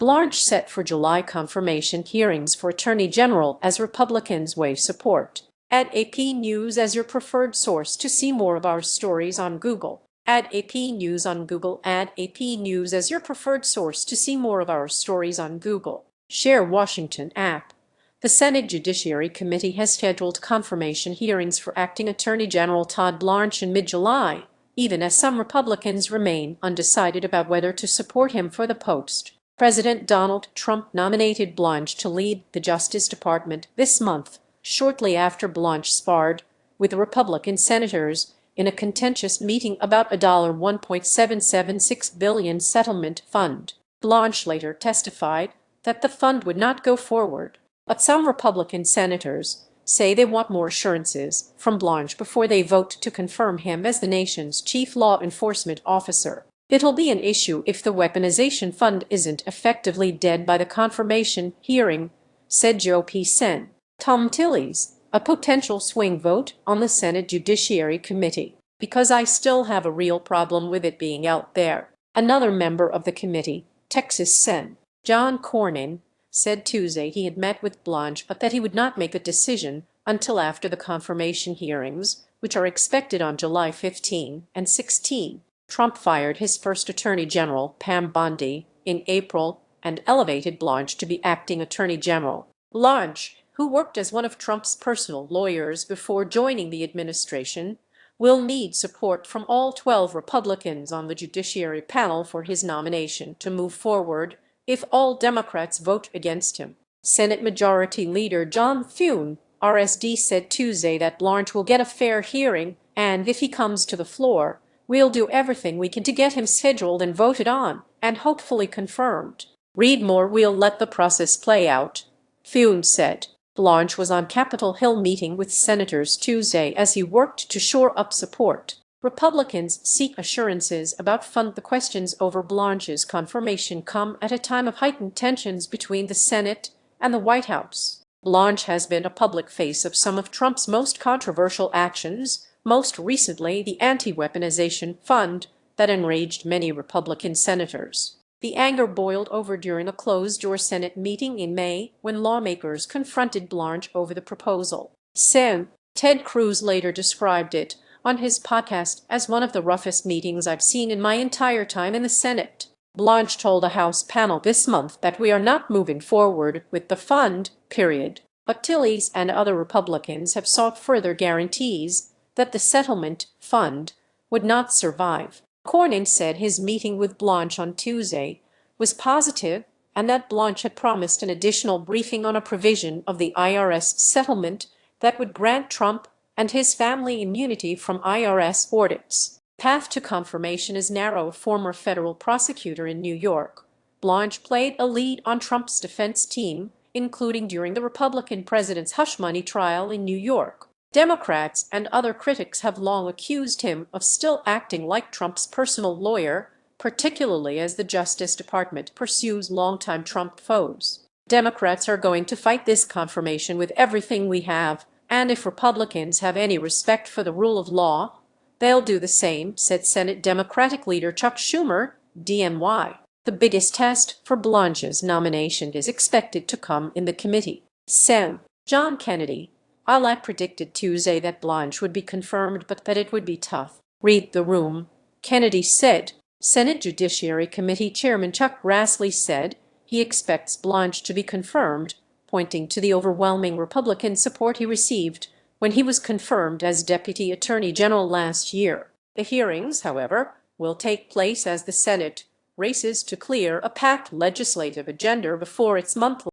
Blanche set for July confirmation hearings for Attorney General as Republicans weigh support. Add AP News as your preferred source to see more of our stories on Google. Add AP News on Google. Add AP News as your preferred source to see more of our stories on Google. Share Washington app. The Senate Judiciary Committee has scheduled confirmation hearings for acting Attorney General Todd Blanche in mid-July, even as some Republicans remain undecided about whether to support him for the post. President Donald Trump nominated Blanche to lead the Justice Department this month, shortly after Blanche sparred with Republican senators in a contentious meeting about a $1.776 billion settlement fund. Blanche later testified that the fund would not go forward, but some Republican senators say they want more assurances from Blanche before they vote to confirm him as the nation's chief law enforcement officer. It'll be an issue if the weaponization fund isn't effectively dead by the confirmation hearing, said Joe P. Sen. Tom Tillis, a potential swing vote on the Senate Judiciary Committee, because I still have a real problem with it being out there. Another member of the committee, Texas Sen. John Cornyn, said Tuesday he had met with Blanche but that he would not make a decision until after the confirmation hearings, which are expected on July 15 and 16. Trump fired his first Attorney General, Pam Bondi, in April and elevated Blanche to be acting Attorney General. Blanche, who worked as one of Trump's personal lawyers before joining the administration, will need support from all 12 Republicans on the Judiciary panel for his nomination to move forward if all Democrats vote against him. Senate Majority Leader John Thune, RSD, said Tuesday that Blanche will get a fair hearing, and if he comes to the floor, we'll do everything we can to get him scheduled and voted on, and hopefully confirmed. Read more. We'll let the process play out, Thune said. Blanche was on Capitol Hill meeting with senators Tuesday as he worked to shore up support. Republicans seek assurances about fund. The questions over Blanche's confirmation come at a time of heightened tensions between the Senate and the White House. Blanche has been a public face of some of Trump's most controversial actions, most recently the anti-weaponization fund that enraged many Republican senators. The anger boiled over during a closed-door Senate meeting in May when lawmakers confronted Blanche over the proposal. Sen. Ted Cruz later described it on his podcast as one of the roughest meetings I've seen in my entire time in the Senate. Blanche told a House panel this month that we are not moving forward with the fund, period. But Tillis and other Republicans have sought further guarantees that the settlement fund would not survive. Cornyn said his meeting with Blanche on Tuesday was positive and that Blanche had promised an additional briefing on a provision of the IRS settlement that would grant Trump and his family immunity from IRS audits. Path to confirmation is narrow. A former federal prosecutor in New York, Blanche played a lead on Trump's defense team, including during the Republican president's hush money trial in New York. Democrats and other critics have long accused him of still acting like Trump's personal lawyer, particularly as the Justice Department pursues longtime Trump foes. Democrats are going to fight this confirmation with everything we have, and if Republicans have any respect for the rule of law, they'll do the same, said Senate Democratic leader Chuck Schumer, DMY. The biggest test for Blanche's nomination is expected to come in the committee. Sen. John Kennedy, I predicted Tuesday that Blanche would be confirmed but that it would be tough. Read the room, Kennedy said. Senate Judiciary Committee Chairman Chuck Grassley said he expects Blanche to be confirmed, pointing to the overwhelming Republican support he received when he was confirmed as Deputy Attorney General last year. The hearings, however, will take place as the Senate races to clear a packed legislative agenda before its monthly